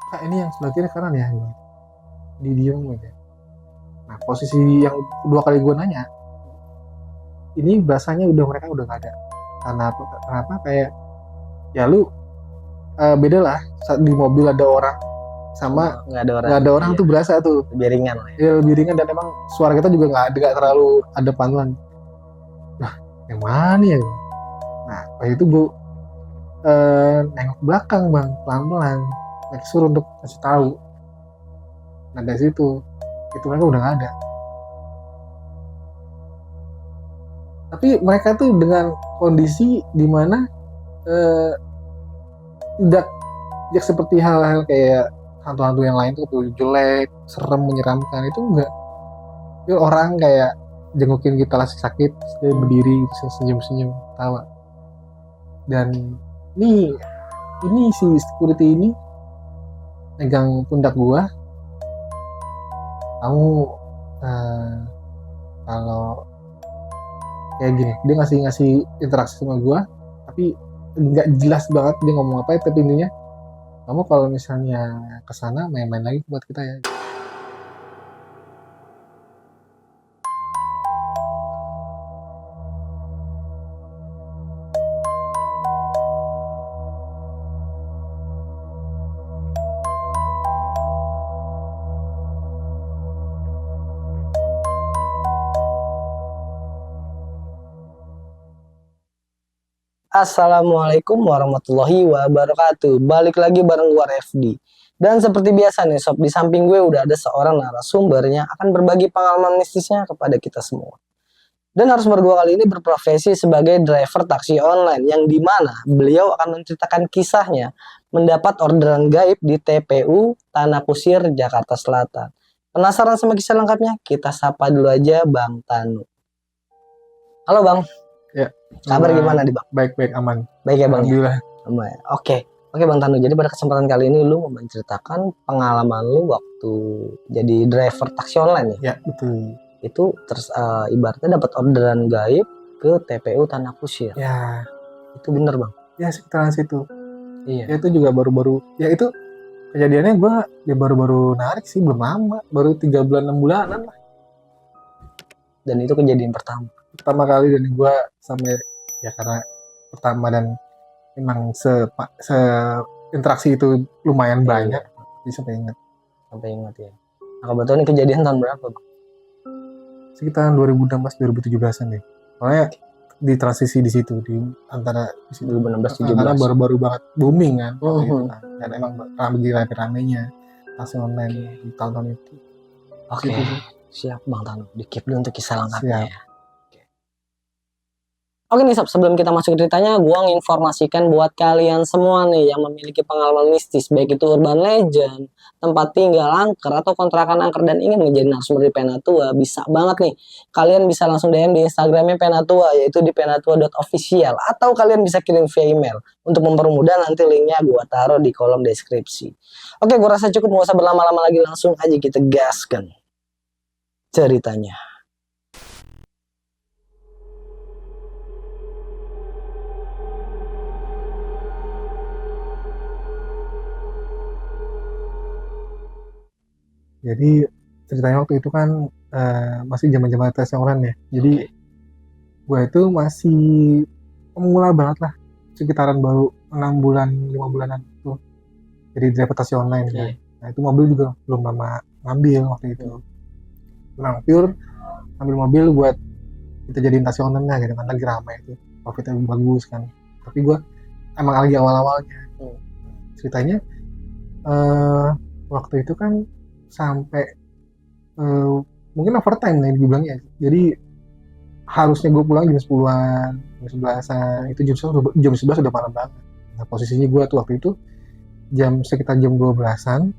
Kak ini yang sebelah kiri kanan ya, di diem aja. Nah posisi yang kedua kali gue nanya, ini bahasanya mereka udah nggak ada. Kenapa kayak ya lu beda lah saat di mobil ada orang sama nggak ada orang iya. tuh berasa tuh Lebih ringan lah ya. Lebih ringan dan emang suara kita juga nggak terlalu ada pantulan. Nah yang mana ya? Nah pas itu gue nengok belakang bang, pelan-pelan make sure untuk kasih tahu. Nah dari situ itu mereka udah nggak ada. Tapi mereka tuh dengan kondisi dimana tidak seperti hal-hal kayak hantu-hantu yang lain tuh jelek, serem, menyeramkan. Itu enggak. Itu orang kayak jengukin kita lagi sakit, dia berdiri, senyum-senyum, tawa. Dan ini si security ini megang pundak gua. Kamu kalau kayak gini, dia ngasih interaksi sama gua, tapi nggak jelas banget dia ngomong apa, tapi intinya kamu kalau misalnya kesana main-main lagi buat kita ya. Assalamualaikum warahmatullahi wabarakatuh. Balik lagi bareng gua Refdi. Dan seperti biasa nih sob, di samping gue udah ada seorang narasumber yang akan berbagi pengalaman mistisnya kepada kita semua. Dan narasumber gua kali ini berprofesi sebagai driver taksi online, yang dimana beliau akan menceritakan kisahnya mendapat orderan gaib di TPU Tanah Kusir, Jakarta Selatan. Penasaran sama kisah lengkapnya? Kita sapa dulu aja Bang Tanu. Halo Bang. Ya. Kabar gimana nih Bang? Baik-baik, aman. Baik ya Bang? Alhamdulillah. Ya? Oke Bang Tanu, jadi pada kesempatan kali ini lu mau menceritakan pengalaman lu waktu jadi driver taksi online ya? Ya betul. Itu ibaratnya dapat orderan gaib ke TPU Tanah Kusir. Ya. Itu bener Bang? Ya sekitaran situ. Iya. Ya, itu juga baru-baru. Ya itu kejadiannya gue ya baru-baru narik sih, belum lama, baru 3 bulan 6 bulanan lah. Dan itu kejadian pertama kali dan gue sampai ya karena pertama dan memang se interaksi itu lumayan banyak, jadi sampai ingat ya. Nah kebetulan kejadian tahun berapa Bang? Sekitaran 2016-2017an deh. Soalnya di transisi di situ di antara 2016-2017 karena baru-baru banget booming kan gitu kan. Dan emang rame-ramenya taksi online di tahun-tahun itu. Oke. Siap Bang Tanu, di-keep dulu untuk kisah lengkapnya ya. Oke nih sob, sebelum kita masuk ke ceritanya, gue nginformasikan buat kalian semua nih yang memiliki pengalaman mistis, baik itu urban legend, tempat tinggal angker, atau kontrakan angker dan ingin menjadi narasumber di Penatua, bisa banget nih. Kalian bisa langsung DM di Instagramnya Penatua, yaitu di penatua.official, atau kalian bisa kirim via email. Untuk mempermudah nanti linknya gue taruh di kolom deskripsi. Oke, gue rasa cukup, gak usah berlama-lama lagi, langsung aja kita gaskan ceritanya. Jadi ceritanya waktu itu kan masih zaman-zaman tes online ya. Jadi gue itu masih pemula banget lah, sekitaran baru 6 bulan 5 bulanan tuh jadi driver taksi online kan. Nah itu mobil juga belum lama ngambil waktu itu. Memang pure ambil mobil buat kita jadiin taksi online lah gitu kan, lagi ramai itu, profitnya bagus kan. Tapi gue emang lagi awal-awalnya. Ceritanya waktu itu kan sampai mungkin overtime nih dibilangnya. Jadi harusnya gue pulang jam 10-an, jam 11-an, itu jam 11 udah malam banget. Nah posisinya gue tuh waktu itu sekitar jam 12-an,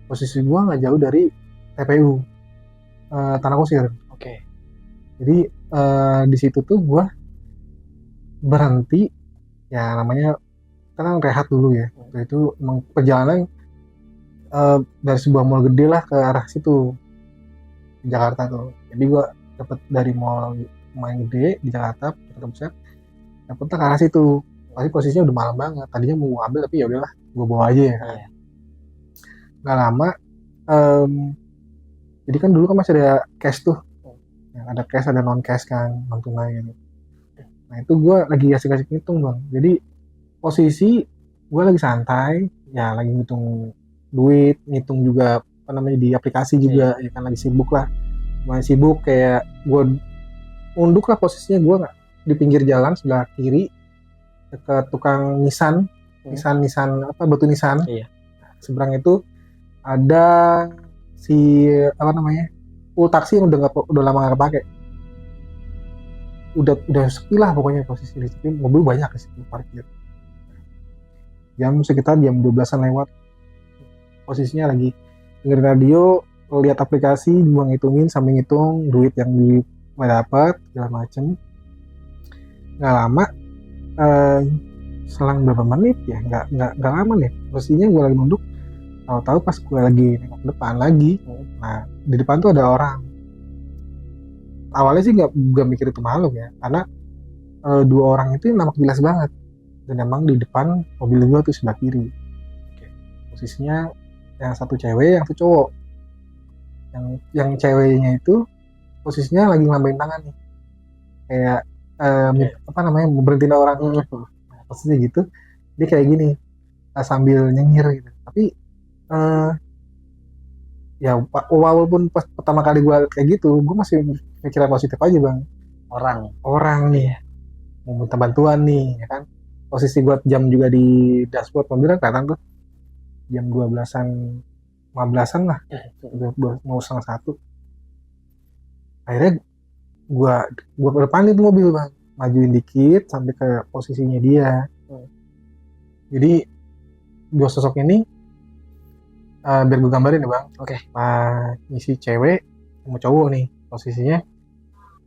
posisi gue nggak jauh dari TPU Tanah Kusir. Jadi di situ tuh gue berhenti, ya namanya kan rehat dulu ya. Waktu itu emang perjalanan dari sebuah mall gede lah ke arah situ di Jakarta tuh. Jadi gue dapet dari mall lumayan gede di Jakarta Pusat, dapet ke arah situ. Pasti posisinya udah malam banget. Tadinya mau ambil tapi ya udahlah, gue bawa aja ya kan. nggak lama, em, jadi kan dulu kan masih ada cash tuh, yang ada cash ada non cash kan, non tunai gitu. Nah itu gue lagi asik-asik ngitung bang. Jadi posisi gue lagi santai, ya lagi ngitung duit, ngitung juga apa namanya di aplikasi juga, ya kan lagi sibuk lah. Masih sibuk kayak gue unduk lah posisinya gue nggak di pinggir jalan sebelah kiri dekat tukang Nissan, Nissan apa batu Nissan. Iya. Seberang itu ada si apa namanya full taksi yang udah lama nggak kepake. Udah sepi lah pokoknya posisi di situ, mobil banyak di situ parkir. Sekitar jam 12-an lewat, posisinya lagi dengerin radio, lihat aplikasi, juga ngitungin sambil ngitung duit yang dapat segala macem. Nggak lama, eh, selang berapa menit ya, nggak lama nih, posisinya gue lagi nunduk, tahu-tahu pas gue lagi nengok ke depan lagi, nah di depan tuh ada orang. Awalnya sih nggak mikir itu makhluk ya, karena dua orang itu nampak jelas banget, dan emang di depan mobil gue tuh sebelah kiri. Posisinya yang satu cewek, yang satu cowok. Yang ceweknya itu posisinya lagi ngelambain tangan nih, kayak apa namanya berhentiin orang. Nah, posisinya gitu, dia kayak gini sambil nyengir gitu. Tapi ya walaupun pas pertama kali gue kayak gitu, gue masih pikiran positif aja bang. Orang nih mau minta bantuan nih, ya kan. Posisi gue jam juga di dashboard mobil kan kelihatan tuh jam 12-an 15-an lah, mau setengah satu. Akhirnya gue depan itu mobil bang, majuin dikit sampai ke posisinya dia. Jadi dua sosok ini biar gue gambarin ya bang. Oke. Ngisi cewek sama cowok nih, posisinya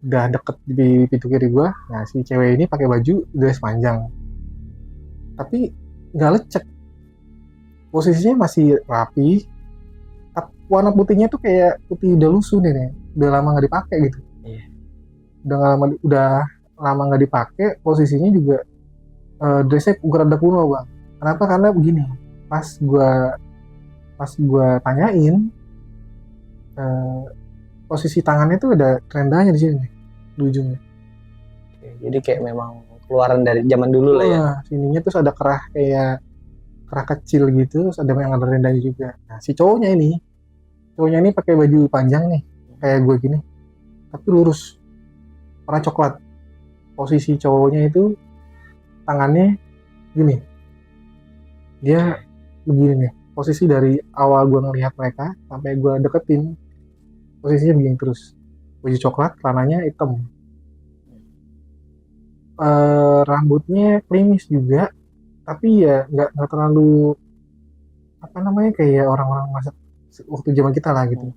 udah deket di pintu kiri gue. Nah si cewek ini pakai baju dress panjang, tapi nggak lecek, posisinya masih rapi. Tapi warna putihnya tuh kayak putih udah lusuh nih, udah lama nggak dipakai gitu. Udah lama nggak dipakai, posisinya juga dressnya rada kuno bang. Kenapa? Karena begini, pas gue tanyain, posisi tangannya tuh ada kerendanya di sini, di ujungnya. Jadi kayak memang keluaran dari zaman dulu lah ya. Sininya terus ada kerah kayak kerah kecil gitu, terus ada yang ada rendahnya juga. Nah si cowoknya ini pakai baju panjang nih, kayak gue gini, tapi lurus, warna coklat. Posisi cowoknya itu tangannya gini, dia begini nih. Posisi dari awal gue ngelihat mereka sampai gue deketin, posisinya begini terus. Baju coklat, celananya hitam. Rambutnya klimis juga, tapi ya nggak terlalu apa namanya kayak orang-orang masa waktu zaman kita lah gitu.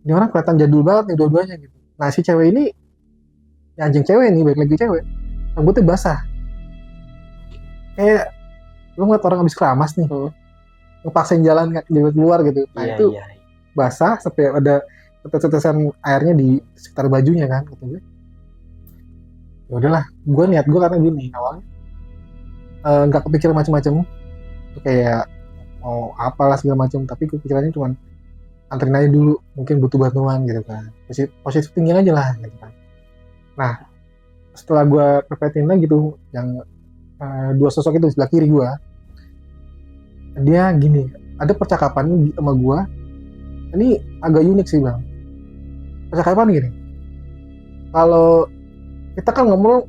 Ini orang kelihatan jadul banget nih dua-duanya gitu. Nah si cewek ini, ya anjing cewek nih, balik lagi cewek, rambutnya basah. Kayak lu ngeliat orang habis keramas nih, ngepaksain jalan keluar gitu. Nah itu basah sampai ada tetesan airnya di sekitar bajunya kan gitu. Ya udahlah, gue niat gue karena gini awalnya nggak kepikiran macam-macam, kayak mau apalah segala macam, tapi kepikirannya cuma anterin aja dulu, mungkin butuh bantuan gitu kan, positif tinggi aja lah gitu kan. Nah setelah gue repetin lagi tuh yang dua sosok itu sebelah kiri gue, dia gini, ada percakapan sama gue, ini agak unik sih bang. Percakapan gini, kalau kita kan ngomong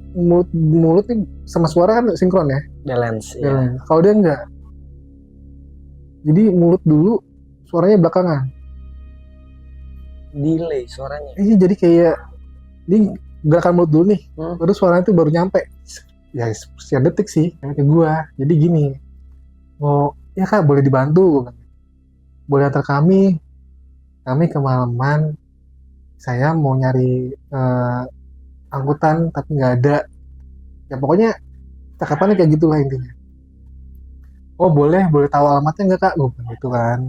mulut nih sama suara kan sinkron ya, balance. Kalau dia enggak, jadi mulut dulu, suaranya belakangan, delay suaranya. Jadi kayak dia gerakan mulut dulu nih, baru suaranya itu baru nyampe. Ya sekian detik sih kayak gue. Jadi gini, oh ya kak boleh dibantu, boleh antar kami kemalaman, saya mau nyari angkutan tapi nggak ada. Ya pokoknya cakapannya kayak gitulah intinya. Oh boleh tahu alamatnya nggak kak, gue bilang gitu kan.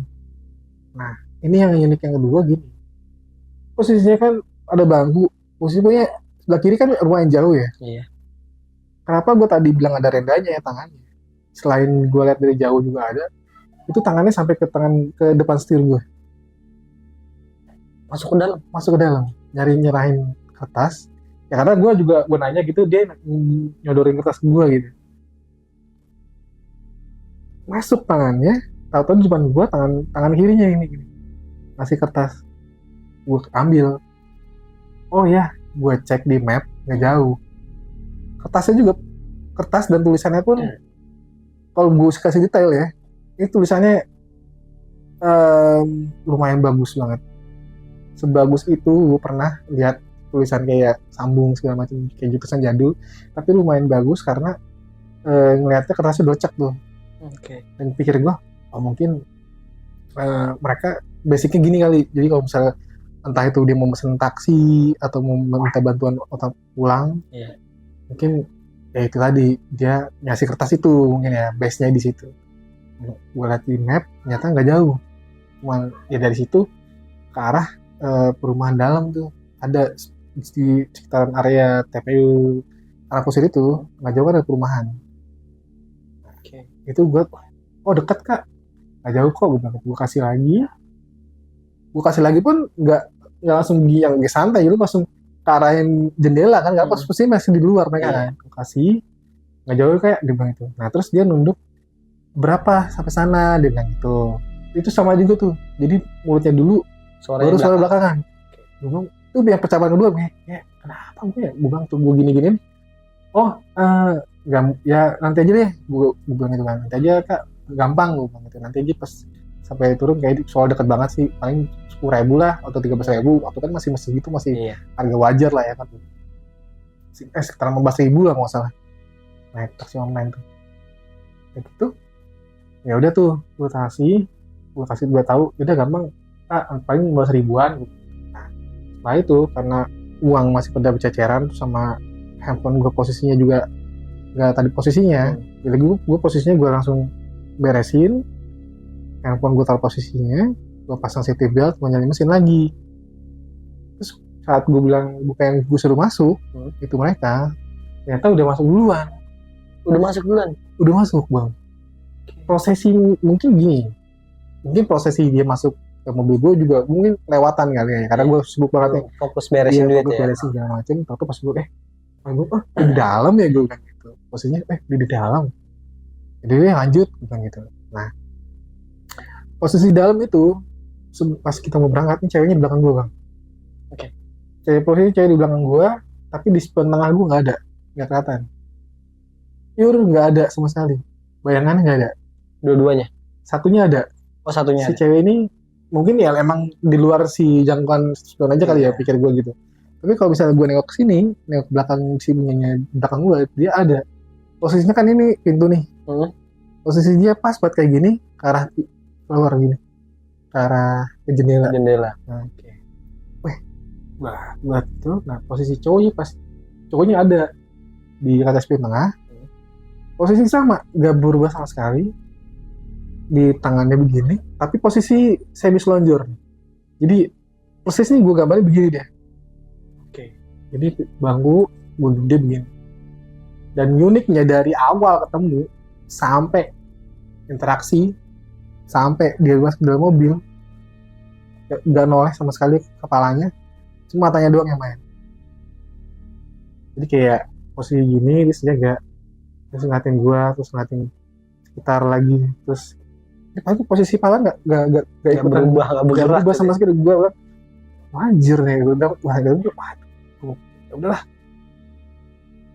Nah ini yang unik yang kedua gini, posisinya kan ada bangku, posisinya sebelah kiri kan rumah yang jauh ya. Iya. Kenapa gue tadi bilang ada rendanya ya tangannya, selain gue lihat dari jauh juga ada, itu tangannya sampai ke depan setir gue, Masuk ke dalam. masuk ke dalam, nyerahin kertas. Ya karena gue nanya gitu, dia nyodorin kertas ke gue gitu. Masuk tangannya, tahu-tahu depan gue tangan kirinya ini gini. Ngasih kertas, gue ambil. Oh ya, gue cek di map, nggak jauh. Kertasnya juga, kertas dan tulisannya pun, kalau gue kasih detail ya, ini tulisannya lumayan bagus banget. Sebagus itu gue pernah lihat tulisan kayak sambung segala macam kayak gitu, tulisan jadul, tapi lumayan bagus karena ngelihatnya kertasnya docak tuh. Oke. Dan pikir gue, oh mungkin mereka basicnya gini kali. Jadi kalau misalnya entah itu dia mau pesen taksi atau mau minta bantuan otak pulang, mungkin ya itu tadi dia ngasih kertas itu mungkin ya base-nya di situ. Gue lihat di map ternyata nggak jauh, cuma ya dari situ ke arah perumahan dalam tuh ada di sekitaran area TPU arah kusir itu nggak jauh ada perumahan. Oke. Itu gue, oh dekat kak, nggak jauh kok, gue kasih lagi pun nggak langsung yang santai, lu langsung ke arahin jendela kan, nggak posisi masih di luar mereka kan. Gue kasih nggak jauh kayak dia bilang itu. Nah terus dia nunduk, berapa sampai sana, dia bilang gitu. Itu sama juga tuh, jadi mulutnya dulu baru suara belakangan. Gue bilang itu yang percakapan kedua, ya kenapa gue ya, gue bilang tuh gue gini-gini. Oh ya nanti aja deh, gue bilang gitu kan, nanti aja kak, gampang gue bilang gitu, nanti aja pas sampai turun, kayak soal deket banget sih, paling 10.000 lah atau 13.000, waktu kan masih gitu, masih harga wajar lah ya kan, sekitar 15.000 lah kalau nggak salah naik taksi online tuh. Kayak gitu, ya udah tuh gue tahu, udah gampang, paling 15.000-an gitu. Nah setelah itu karena uang masih pada berceceran sama handphone gue posisinya juga nggak tadi posisinya, jadi gue posisinya gue langsung beresin handphone, gue taruh posisinya, gue pasang safety belt, gue nyalain mesin lagi. Terus saat gue bilang bukan gue suruh masuk, itu mereka ternyata udah masuk duluan. Udah masuk bang. Prosesi mungkin gini, mungkin prosesi dia masuk ke mobil gue juga mungkin lewatan kali ya, karena gue sibuk banget nih, fokus beresin duit ya, beresin segala macam. Tapi pas gue di dalam ya, gue bilang gitu, posisinya di dalam, jadi lanjut gue bilang gitu. Nah posisi dalam itu pas kita mau berangkat nih, ceweknya di belakang gue bang. Oke. Posisi cewek di belakang gue, tapi di sebelah tengah gue nggak kelihatan. Nggak ada sama sekali, bayangannya nggak ada. Dua-duanya? Satunya ada. Oh satunya si ada. Cewek ini mungkin ya emang di luar si jangkauan spion aja kali ya, pikir gue gitu. Tapi kalau misalnya gue nengok ke sini, nengok ke belakang si punyanya belakang gue, dia ada. Posisinya kan ini pintu nih. Posisi dia pas buat kayak gini, ke arah keluar gini, ke arah ke jendela. Nah, buat tuh. Nah posisi cowoknya ada di atas spion tengah. Posisi sama, gak berubah sama sekali. Di tangannya begini, tapi posisi semi selonjor. Jadi posisinya gue gambarnya begini deh. Jadi bangku gue gede begini. Dan uniknya dari awal ketemu sampai interaksi, sampai dia masuk dalam mobil, gak noleh sama sekali kepalanya, cuma matanya doang yang main. Jadi kayak posisi gini, dia sejaga, terus ngeliatin gue, terus ngeliatin sekitar lagi, terus tapi posisi pala nggak berubah sama sekali. Gue bilang wajar nih, gue udahlah.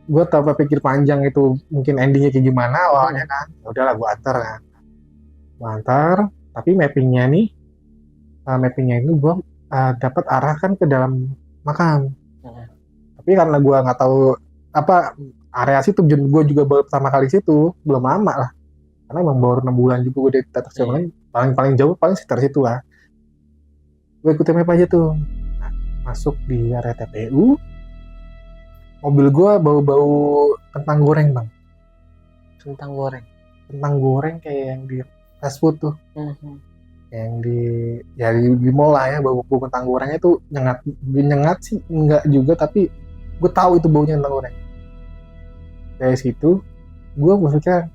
Gue tanpa pikir panjang itu mungkin endingnya kayak gimana awalnya kan, udahlah gue antar. Tapi mappingnya ini gue dapat arahkan ke dalam makam. Tapi karena gue nggak tahu apa area situ, gue juga baru pertama kali situ, belum lama lah. Karena emang baru 6 bulan juga gue dari taksi online, paling jauh paling sekitar situ lah. Gue ikutin map aja tuh. Nah, masuk di area TPU, mobil gue bau-bau kentang goreng bang. Kentang goreng kayak yang di fast food tuh. Yang di mall lah ya, bau kentang gorengnya tuh nyengat sih enggak juga, tapi gue tahu itu baunya kentang goreng. Dari situ gue maksudnya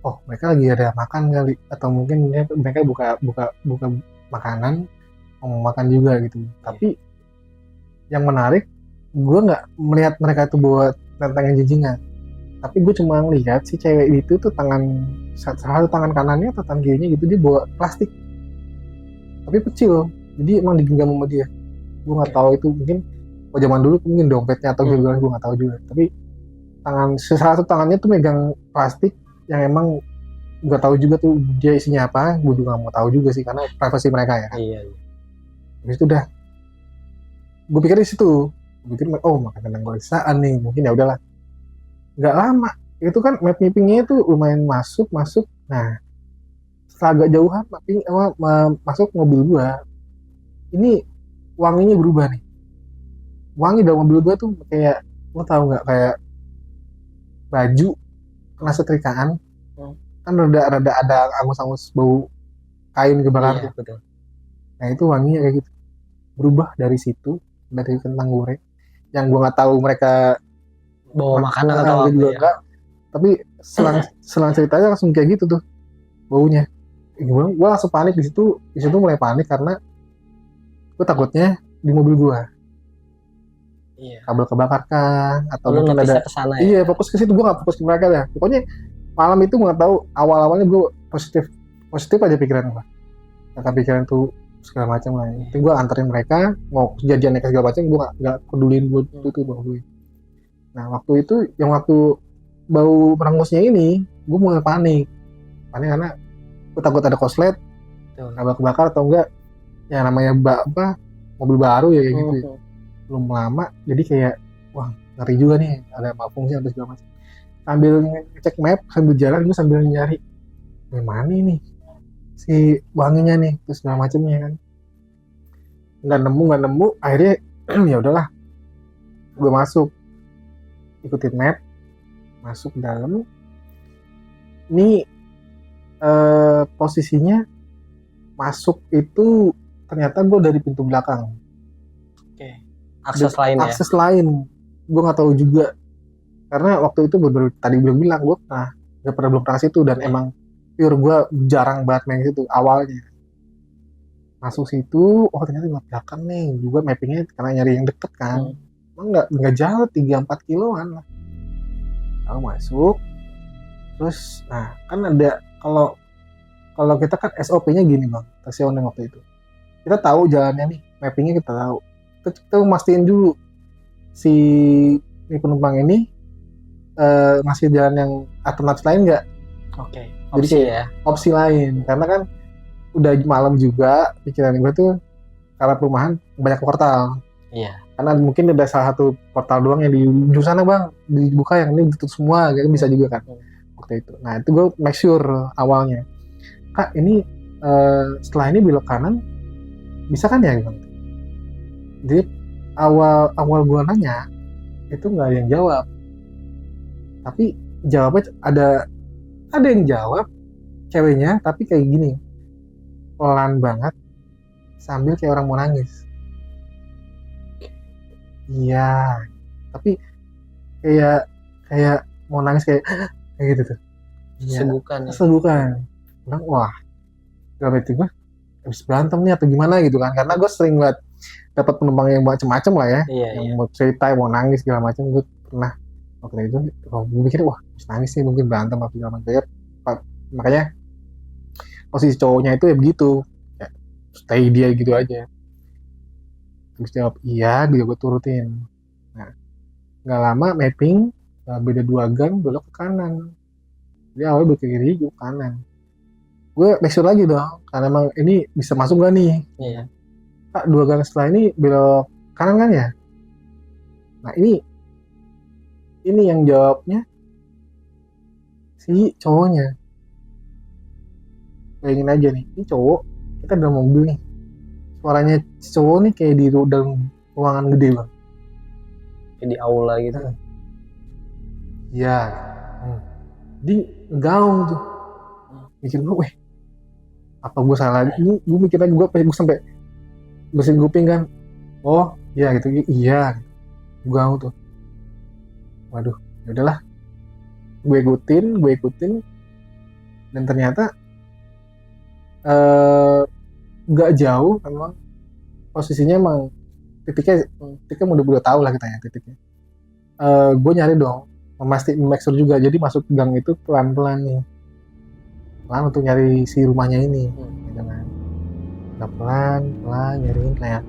oh mereka lagi ada makan kali, atau mungkin mereka buka buka buka makanan, mau makan juga gitu. Tapi yang menarik, gue nggak melihat mereka tuh bawa tantangan jijingan, tapi gue cuma ngelihat si cewek itu tuh salah satu tangan kanannya atau tangan kirinya gitu dia bawa plastik, tapi kecil, jadi emang digenggam sama dia. Gue nggak tahu itu mungkin zaman dulu mungkin dompetnya atau gimana, gue nggak tahu juga. Tapi salah satu tangannya tuh megang plastik yang emang nggak tahu juga tuh dia isinya apa. Gue juga nggak mau tahu juga sih karena privasi mereka ya. Iya. Habis itu udah, gue pikir di situ, gue pikir oh makan tentang goresaan nih, mungkin ya udahlah. Nggak lama itu kan mappingnya itu lumayan masuk. Nah setelah agak jauhan mapping masuk mobil gua, ini wanginya berubah nih. Wangi dalam mobil gua tuh kayak, lo tau nggak, kayak baju kena setrikaan, kan rada ada angus-angus bau kain kebakar tuh. Betul. Nah itu wanginya kayak gitu, berubah dari situ, dari kentang goreng yang gua nggak tahu mereka Bawa makanan atau apa juga ya? enggak, tapi selang ceritanya langsung kayak gitu tuh baunya. Gue langsung panik di situ mulai panik karena gue takutnya di mobil gue kabel kebakar kan, atau Lu mungkin ada kesana, iya fokus ke situ. Gue nggak fokus ke mereka dah, pokoknya malam itu nggak tahu, awalnya gue positif aja pikiran gue, kata pikiran tuh segala macam lah. Nanti gue anterin mereka mau kejadian segala macam, gue nggak peduliin gue itu bau gue. Nah waktu itu yang waktu bau merengusnya ini, gue mulai panik karena gue takut ada koslet, kabel kebakar atau enggak ya namanya mobil baru ya kayak gitu ya. Belum lama jadi kayak wah ngeri juga nih, ada malfungsi atau segala macam. Sambil ngecek map, sambil jalan gue sambil nyari mana nih si wanginya nih terus segala macamnya kan, nggak nemu. Akhirnya ya udahlah, gue masuk, ikutin map, masuk dalam. Ini posisinya masuk itu ternyata gue dari pintu belakang. Akses lain ya? Akses lain, gue nggak tahu juga karena waktu itu baru tadi belum bilang gue nggak belum pernah situ, dan emang pure gue jarang banget main situ awalnya. Masuk situ, oh ternyata di belakang nih, juga mappingnya karena nyari yang deket kan, emang nggak jauh 3-4 kiloan lah. Lalu masuk, terus nah kan ada kalau kita kan SOP-nya gini bang, stasiun yang waktu itu kita tahu jalannya nih, mappingnya kita tahu, kita mastiin dulu si penumpang ini ngasih jalan yang alternatif lain nggak. Jadi kayak opsi lain, karena kan udah malam juga, pikiran gue tuh karena perumahan banyak portal. Karena mungkin ada salah satu portal doang yang di ujung sana bang dibuka, yang ini ditutup semua, gitu bisa juga kan waktu itu. Nah itu gue make sure awalnya, kak ini setelah ini belok kanan bisa kan ya bang. Jadi awal gue nanya itu nggak ada yang jawab, tapi jawabnya ada yang jawab ceweknya, tapi kayak gini pelan banget sambil kayak orang mau nangis. Iya, tapi kayak mau nangis kayak gitu tuh. Segukan. Bilang, wah, gak berarti gue habis berantem nih atau gimana gitu kan? Karena gue sering banget dapat penumpang yang macem-macem lah ya, yang mau cerita, mau nangis segala macam. Gue pernah waktu itu, gue mikir wah habis nangis nih mungkin berantem atau segala macam. Makanya posisi cowoknya itu ya begitu, ya, stay dia gitu aja. Terus jawab iya, gue turutin. Nah, nggak lama mapping beda 2 gang belok ke kanan. Jadi awalnya belok ke kiri, gue ke kanan. Gue make sure lagi dong, karena emang ini bisa masuk gak nih? Kak, 2 gang setelah ini belok kanan kan ya? Nah ini yang jawabnya si cowoknya. Bayangin aja nih, ini cowok, kita dalam mobil nih, suaranya si cowok nih kayak di dalam ruangan gede bang, kayak di aula gitu. Iya, di gaung tuh. Mikir gue, weh, apa gue salah? Gue mikirnya gue sampai bersihin kuping kan. Oh, iya gitu, iya. Gaung tuh. Waduh, ya udahlah. Gue ikutin. Dan ternyata nggak jauh memang posisinya emang titiknya udah tahu lah kita ya titiknya. Gue nyari dong make sure juga, jadi masuk gang itu pelan-pelan nih, pelan untuk nyari si rumahnya ini gitu kan. Udah pelan nyariin kayak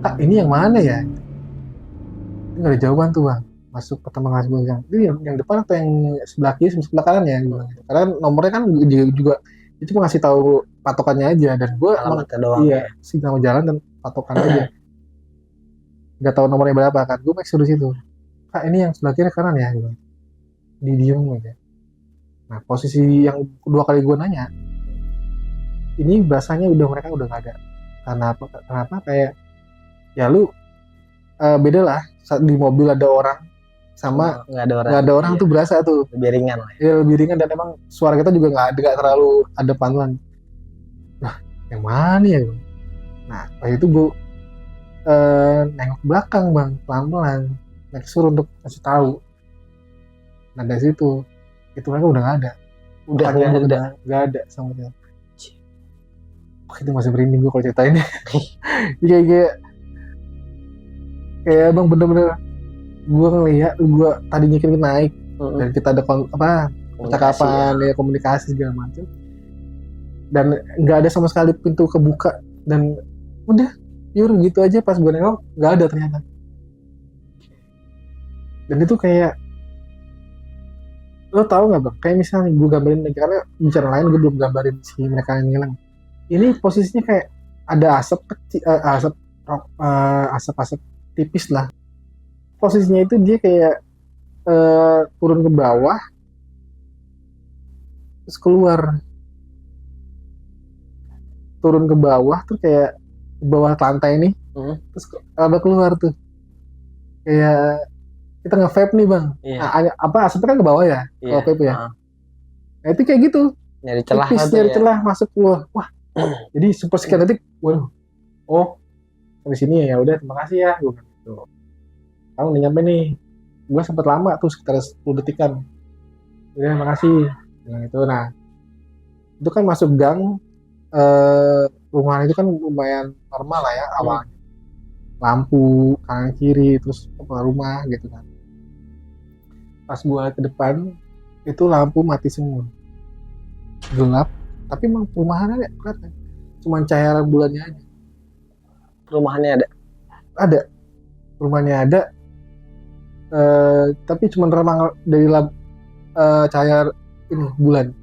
kak ini yang mana ya, ini nggak ada jawaban tuh bang. Masuk pertama kali gue gang ini yang depan atau yang sebelah kiri sebelah kanan ya gitu. Karena nomornya kan juga itu cuma ngasih tahu patokannya aja, dan gue emang Alamatnya doang. iya sih nama jalan dan patokan aja, nggak tahu nomornya berapa kan. Gue make sure di situ, kak ini yang sebelah kiri kanan ya gitu. Di diem aja. Nah posisi yang kedua kali gue nanya ini bahasanya mereka udah nggak ada. Kenapa kayak ya lu beda lah saat di mobil ada orang sama nggak ada orang tuh berasa tuh lebih ringan lah. Ya, lebih ringan, dan emang suara kita juga nggak terlalu ada pantun. Nah yang mana ya? Nah waktu itu gue nengok ke belakang bang, pelan-pelan make sure untuk kasih tahu. Nah dari situ itu mereka udah nggak ada, Udah nggak ada sama dia. Itu masih merinding gue kalau ceritain. kayak bang bener-bener gue ngeliat gue tadinya kita naik dan kita ada percakapan ya komunikasi segala macam, dan nggak ada sama sekali pintu kebuka, dan udah gitu aja. Pas gue nengok nggak ada ternyata. Dan itu kayak lo tau nggak bang, kayak misalnya gue gambarin lagi karena bicara lain gue belum gambarin si mereka yang hilang. Ini posisinya kayak ada asap kecil, asap tipis lah. Posisinya itu dia kayak turun ke bawah terus keluar, turun ke bawah tuh kayak ke bawah lantai nih, terus ada keluar tuh kayak kita nge-vape nih bang. Asapnya kan ke bawah ya kalau vape ya. Nah itu kayak gitu, nyari celah tipis, nyari celah masuk keluar. Wah jadi sepersekian detik, waduh, oh sampai sini ya udah terima kasih ya gue gitu. Kamu udah nyampe nih, gue sempet lama tuh sekitar 10 detikan. Udah terima kasih gitu. Nah itu kan masuk gang, rumah itu kan lumayan normal lah ya awalnya, lampu kanan kiri terus rumah gitu kan. Pas gue ke depan itu lampu mati semua, gelap, tapi emang perumahannya ada kelihatan, cuman cahaya bulannya aja. Perumahannya ada rumahnya ada, tapi cuman remang dari cahaya ini bulan.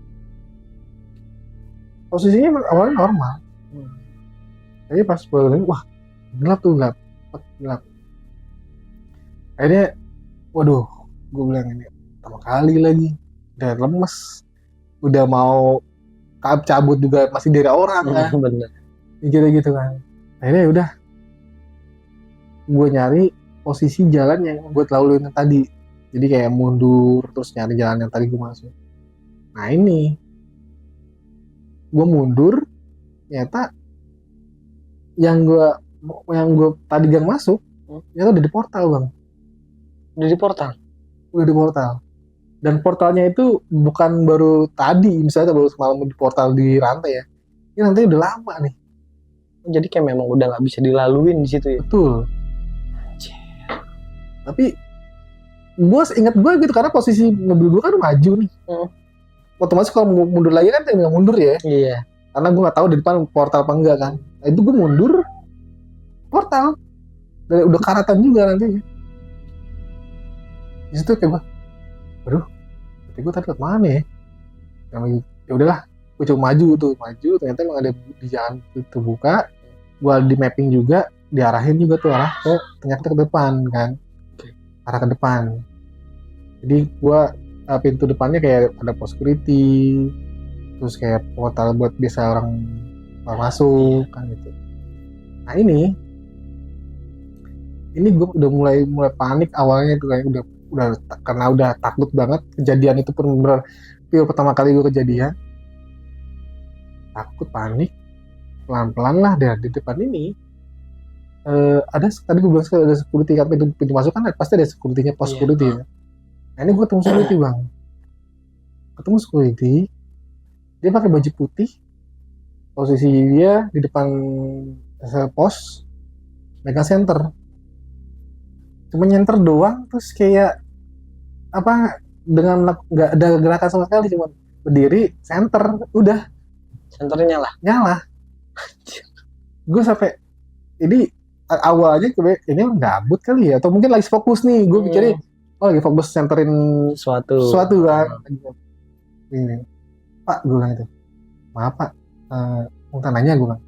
Posisinya awalnya normal, tapi pas gue wah gelap. Akhirnya waduh, gue bilang ini pertama kali lagi, udah lemes, udah mau cabut juga masih dari orang kan. Bener. Gitu kan. Akhirnya udah gue nyari posisi jalan yang gue laluin tadi, jadi kayak mundur terus nyari jalan yang tadi gue masuk. Nah ini gue mundur, ternyata yang gue tadi gang masuk ternyata udah di portal bang. Udah di portal, dan portalnya itu bukan baru tadi misalnya baru semalam di portal di rantai ya, ini rantai udah lama nih. Jadi kayak memang udah nggak bisa dilaluin di situ ya. Betul. Tapi gue ingat gue gitu karena posisi mobil gue kan maju nih. Otomatis kalau mundur lagi kan tinggal mundur ya. Iya. Karena gue nggak tahu di depan portal apa enggak kan. Nah, itu gue mundur portal, dan udah karatan juga nanti. Di situ kayak gue, aduh, berarti gue tadi lewat mana ya? Ya udahlah, gue coba maju, ternyata emang ada di jalan itu buka. Gue di mapping juga, diarahin juga tuh arah ke ternyata ke depan kan, arah ke depan. Jadi gue pintu depannya kayak ada pos security, terus kayak portal buat biasa orang masuk kan gitu. Nah ini gue udah mulai panik awalnya tuh, kayak udah karena udah takut banget. Kejadian itu pun bener pertama kali gue kejadian, takut panik, pelan-pelan lah dari depan ini. Ada tadi gue bilang ada security kan, pintu masuk kan pasti ada security-nya, pos security ya. Nah ini gue ketemu security bang, ketemu security, Dia pakai baju putih, posisi dia di depan pos, megang center. Cuma nyenter doang, terus kayak apa, dengan nggak ada gerakan sama sekali, cuma berdiri center, udah Senternya lah. nyala. Gue sampai ini awalnya ini gabut kali ya, atau mungkin lagi fokus nih, gue pikirnya lagi fokus centerin sesuatu kan. Ini, Pak, gue bilang itu, maaf Pak, mau nanya, gue bilang,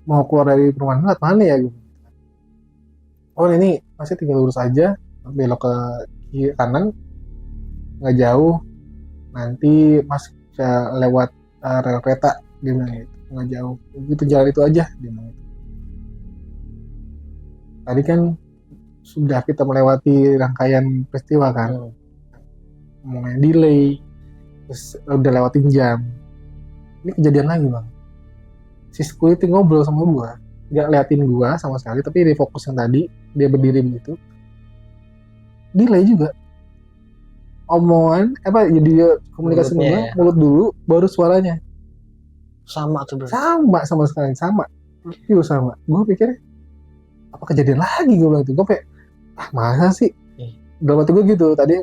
mau keluar dari perumahan lewat mana ya? Oh ini masih tinggal lurus aja, belok ke kiri kanan, nggak jauh, nanti Mas bisa lewat rel kereta, dia bilang gitu, nggak jauh, itu jalan itu aja, dia bilang gitu. Tadi kan sudah kita melewati rangkaian peristiwa kan, ngomongin delay, terus udah lewatin jam, ini kejadian lagi bang. Si security ngobrol sama gua, nggak liatin gua sama sekali, tapi dia fokus yang tadi, dia berdiri begitu, delay juga. Omongan jadi dia komunikasi Mulutnya gua, ya. mulut dulu baru suaranya. Sama tuh berarti. Sama sekali, sama. Review sama. Gue pikir apa kejadian lagi, gue bilang itu. Gue kayak, masa sih? Dalam hati gue gitu. Tadi,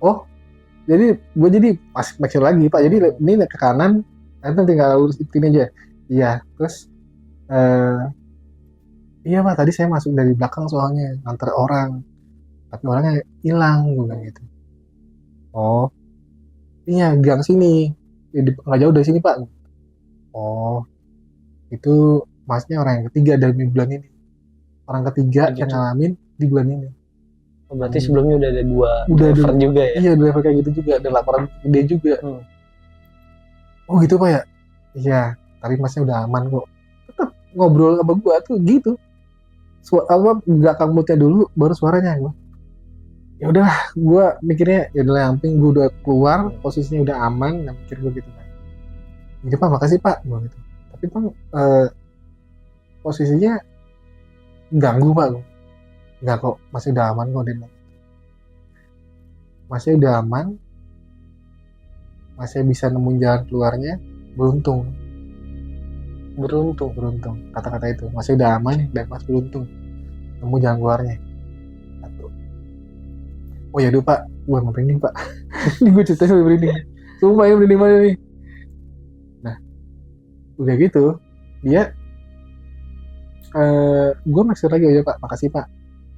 oh, jadi gue pas make sure lagi, Pak. Jadi ini ke kanan, nanti tinggal lurus ini aja. Iya, terus iya Pak, tadi saya masuk dari belakang soalnya nganter orang, tapi orangnya hilang, gue bilang gitu. Oh, iya, gang sini, nggak jauh dari sini Pak. Oh, itu masnya orang yang ketiga dari bulan ini. Orang ketiga yang ngalamin di bulan ini. Berarti sebelumnya udah ada driver juga ya? Iya, driver kayak gitu juga, ada laporan gede juga. Oh gitu Pak ya? Iya, tapi masnya udah aman kok. Tetap ngobrol sama gua tuh gitu. Belakang mulutnya dulu, baru suaranya gua. Ya udah, gua mikirnya ya udah, yang penting gua udah keluar, posisinya udah aman, nah mikir gua gitu kan. Jadi Pak, makasih Pak, gua gitu. Tapi Bang, posisinya ganggu Pak. Enggak kok, masih udah aman kok, dia. Masih udah aman, masih bisa nemuin jalan keluarnya, beruntung. Kata-kata itu, masih udah aman dan mas beruntung nemu jalan keluarnya. Oh ya Pak, gue merinding Pak. Ini gue cerita sampai merinding. Sumpah ya, merinding mana nih. Nah, udah gitu, dia gue maksud lagi aja Pak, makasih Pak.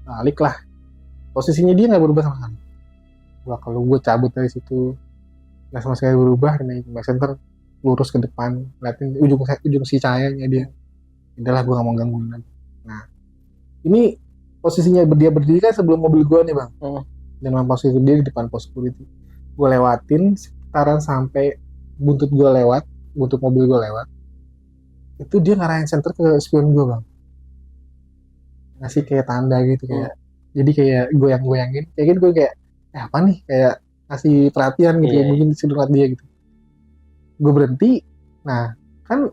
Balik lah. Posisinya dia nggak berubah sama sekali. Kalau gue cabut dari situ, nggak sama sekali berubah, naik back center, lurus ke depan, liatin ujung si cahayanya dia. Udahlah, gue nggak mau gangguin lagi. Nah, ini posisinya dia berdiri kan sebelum mobil gue nih bang. Dan posisi dia di depan pos security. Gue lewatin sekitaran sampai buntut mobil gue lewat. Itu dia ngarahin center ke spion gue bang. Ngasih kayak tanda gitu kayak. Jadi kayak goyang-goyangin. Kayak gitu gue kayak, apa nih? Kayak ngasih perhatian gitu. Yeah. Mungkin disuruh dia gitu. Gue berhenti. Nah, kan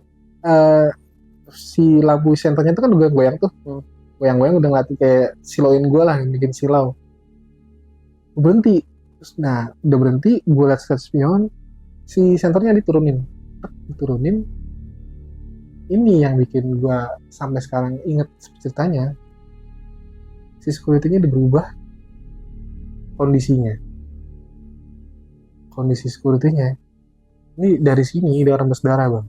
si lampu senternya itu kan udah goyang tuh. Goyang-goyang udah ngelatih kayak silauin gue lah, yang bikin silau. Gue berhenti. Terus, nah, udah berhenti, gue liat spion, si senternya diturunin. Ini yang bikin gue sampai sekarang inget ceritanya. Si security-nya udah berubah kondisinya. Kondisi security-nya. Ini dari sini, dia rembes darah bang.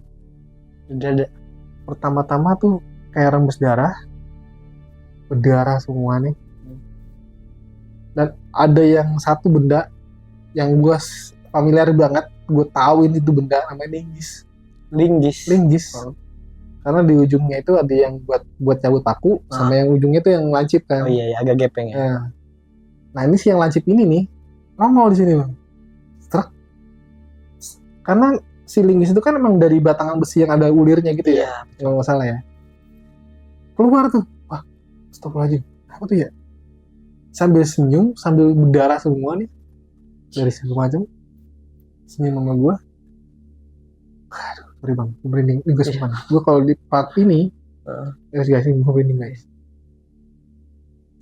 Pertama-tama tuh kayak rembes darah, berdarah semua nih. Dan ada yang satu benda yang gue familiar banget, gue tahu ini tuh benda namanya linggis. Karena di ujungnya itu ada yang buat cabut paku, sama yang ujungnya itu yang lancip kan. Oh iya, agak gepeng ya. Nah ini sih yang lancip ini nih, nongol di sini bang. Karena si linggis itu kan emang dari batangan besi yang ada ulirnya gitu ya, kalau nggak salah ya. Keluar tuh, wah, astagfirullahaladzim, apa tuh ya? Sambil senyum, sambil berdarah semua nih, dari segala macam, senyum sama gue. Aduh, sorry bang, gue merinding. Ini gue sumpah. Gue kalau di part ini, guys, gue merinding guys.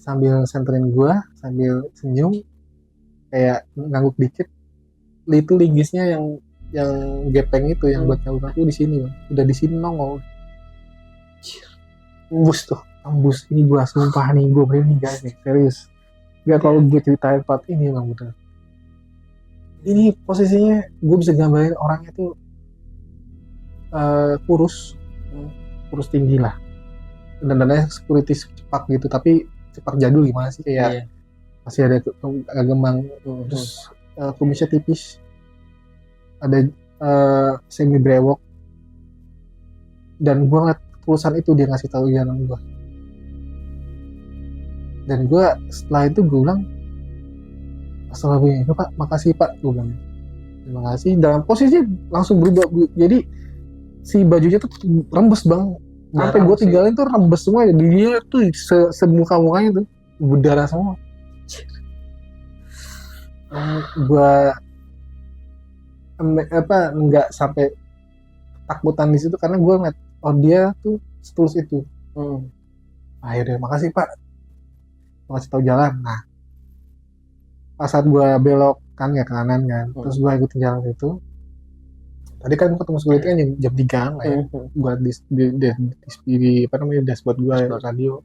Sambil senterin gue, sambil senyum, kayak ngangguk dikit, itu linggisnya yang gepeng itu yang buat nyambung aku di sini bang. Udah di sini nongol. Tembus ini gua sumpah nih gua berani guys nih serius. Gak kalau gue ceritain part ini bang bener. Ini posisinya gue bisa gambarin orangnya tuh kurus tinggi lah. Dan dananya security cepak gitu tapi cepak jadul gimana sih kayak masih ada gemang terus kumisnya tipis ada semi brewok dan gue ngeliat tulisan itu dia ngasih tahu jalan gue dan gue setelah itu gue bilang assalamualaikum pak makasih pak gue bilang terima kasih dalam posisi langsung berubah jadi si bajunya tuh rembes bang sampai gue tinggalin tuh rembes semua ya dia tuh semuka-mukanya tuh berdarah semua gue nggak sampai takutan di situ karena gue ngeliat oh dia tuh setulus itu akhirnya makasih pak makasih tahu jalan. Nah pas saat gue belok kan ya ke kanan kan terus gue ikutin jalan itu tadi kan gue ketemu security kan jam 3 lah ya gue di apa namanya dashboard gue radio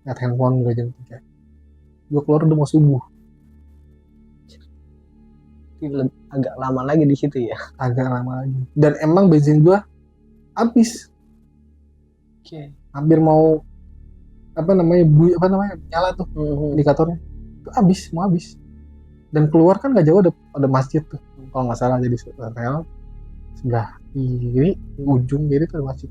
ngeliat handphone gue jam 3 gue keluar udah mau subuh. Agak lama lagi di situ ya. Agak lama lagi. Dan emang bensin gua habis. Hampir mau nyala tuh indikatornya. Itu mau habis. Dan keluar kan nggak jauh ada masjid tuh. Kalau nggak salah jadi rel sebelah kiri ujung kiri tuh ada masjid.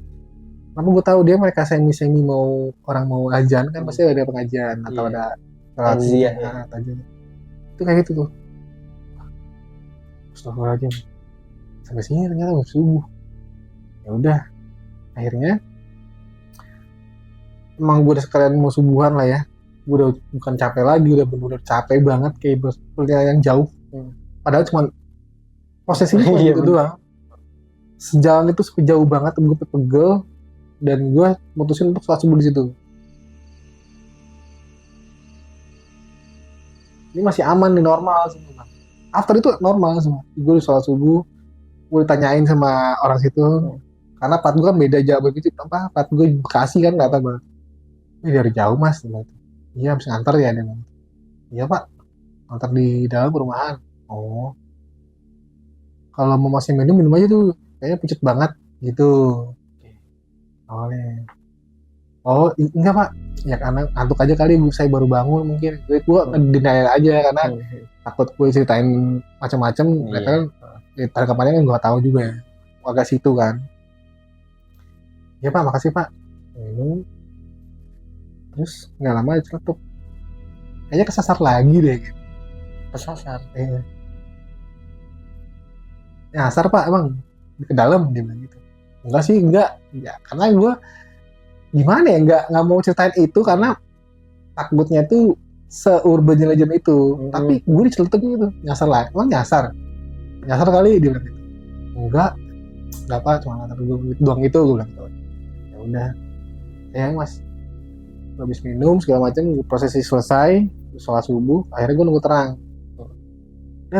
Kenapa gue tahu dia mereka semi mau orang mau ajan kan pasti ada pengajian atau ada takziah itu kayak gitu tuh. Astagfirullahaladzim sampai sini ternyata udah subuh ya udah akhirnya emang gue udah sekalian mau subuhan lah ya gue udah bukan capek lagi udah bener-bener capek banget kayak perjalanan yang jauh padahal cuma posisinya cuma gitu doang sejalan itu jauh banget gue pegel dan gue mutusin untuk sholat subuh di situ ini masih aman nih normal semua after itu normal semua. Gue sholat subuh, gue ditanyain sama orang situ, karena part gue kan beda jauh begitu, part gue Bekasi kan nggak tahu banget. Ini dari jauh mas, iya habis nganter ya dia. Iya pak, nganter di dalam perumahan. Oh, kalau mau masih minum aja tuh, kayaknya pucet banget gitu. Awalnya. Oh enggak pak, ya karena ngantuk aja kali saya baru bangun mungkin. Gue denial aja karena takut gue ceritain macam-macam mereka kan tanggapannya kan gue tahu juga ya agak situ kan ya pak makasih pak terus nggak lama celetuk kayaknya kesasar lagi deh gitu. Kesasar nyasar pak emang ke dalam dia bilang gitu enggak sih enggak ya karena gue gimana ya nggak mau ceritain itu karena takutnya tuh se-urban legend itu tapi gue diceletuk gitu nyasar lah emang nyasar kali dia bilang gitu enggak apa cuma ngantar gue doang itu gue bilang gitu ya udah ya mas habis minum segala macam prosesi selesai sholat subuh akhirnya gue nunggu terang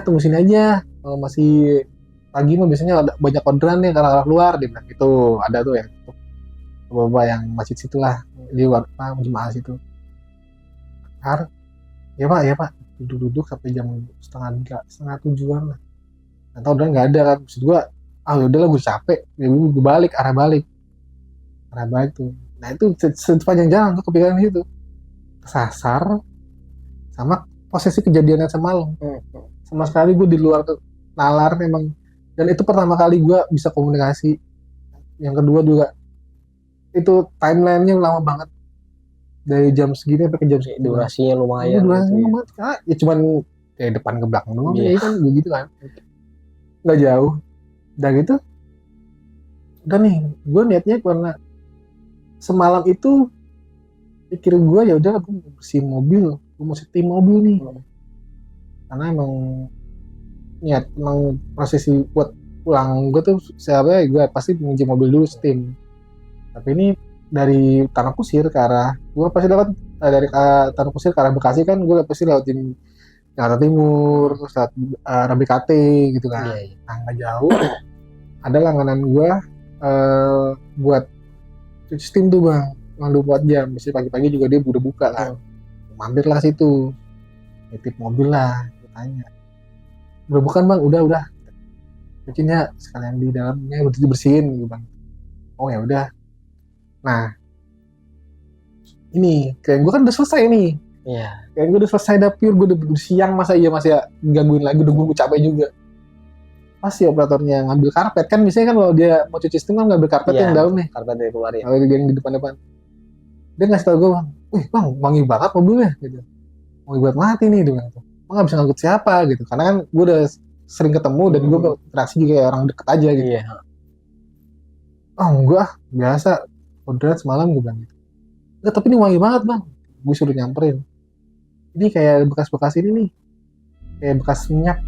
tunggu sini aja kalau masih pagi mah biasanya ada banyak orderan nih kalau keluar dia bilang gitu ada tuh ya beberapa yang masjid situlah di luar jemaah situ ya pak duduk sampai jam setengah 7-an lah atau udah nggak ada kan maksud gue udahlah gue capek ya gue arah balik tuh nah itu sepanjang jalan gue kepikiran itu kesasar sama posisi kejadian yang semalam sama sekali gue di luar nalar memang dan itu pertama kali gue bisa komunikasi yang kedua juga itu timelinenya lama banget dari jam segini sampai ke jam segini durasinya lumayan lumayan karena ya cuman kayak depan ke belakang doang ya kan begitu kan nggak jauh udah gitu udah nih gue niatnya karena semalam itu pikir gue ya udah gue mau bersihin mobil gue mau setting mobil nih karena emang niat emang prosesi buat pulang gue tuh siapa ya gue pasti mengunci mobil dulu steam tapi ini dari Tanah Kusir ke arah gue pasti lewat dari Tanah Kusir ke arah Bekasi kan gue pasti lewatin Jakarta Timur, terus RBKT gitu kan. Iya, iya. Nah nggak jauh ada langganan gue buat cuci steam tuh bang, cuma 24 jam. Biasanya pagi-pagi juga dia udah buka kan. Mampir lah situ, nitip mobil lah, tanya. Udah bukan bang, udah. Cucinya sekalian di dalamnya udah dibersihin gitu bang. Oh ya udah. Nah ini kayak gue kan udah selesai nih. Iya. Kayak gue udah selesai dapur, gue udah siang masa iya masih ya gangguin lagi, udah gue capek juga. Pas si operatornya ngambil karpet kan biasanya kan kalau dia mau cuci steam kan ngambil karpet yang dalam nih, Karpet dari luar ya. kalau yang di depan-depan. Dia ngasih tau gue bang, wih bang wangi banget mobilnya gitu, wangi buat mati nih dia bilang. Bang nggak bisa ngangkut siapa gitu, karena kan gue udah sering ketemu dan gue interaksi juga kayak orang deket aja gitu. Iya. Oh enggak, biasa udah semalam gue bilang gitu. Enggak, tapi ini wangi banget bang. Gue suruh nyamperin. Ini kayak bekas-bekas ini nih, kayak bekas minyak.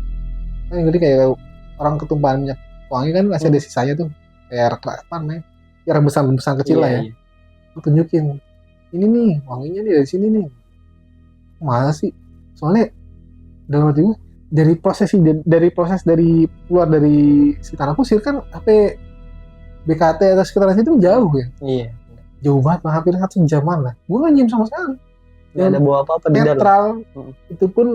Kan jadi kayak orang ketumpahan minyak wangi kan masih ada sisanya tuh, kayak apa namanya, ya rebesan kecil lah ya. Iya. Gue tunjukin, ini nih wanginya nih dari sini nih. Masa sih? Soalnya dalam hati gue dari proses dari keluar dari si tanah kusir kan apa BKT atau sekitar situ jauh ya. Iya. Jauh banget, hampir 1 jaman lah. Gue nggak nyium sama sekali. Nggak ada bawa apa-apa di dalam. Netral. Itu pun